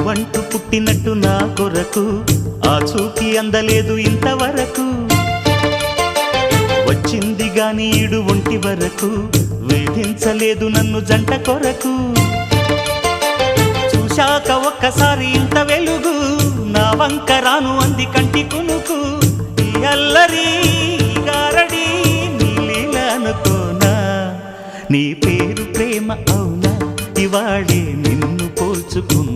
నువ్వంటూ పుట్టినట్టు నా కొరకు ఆ చూకి అందలేదు ఇంతవరకు. వచ్చింది గాని ఈడు ఒంటి వరకు వేధించలేదు నన్ను జంట కొరకు. చూశాక ఒక్కసారి ఇంత వెలుగు నా వంక రాను అంది కంటి కునుకు. ఈ అల్లరి గారడి నీ లీల అనుకోనా, నీ పేరు ప్రేమ అవునా, ఇవాళే నిన్ను పోల్చుకున్నా.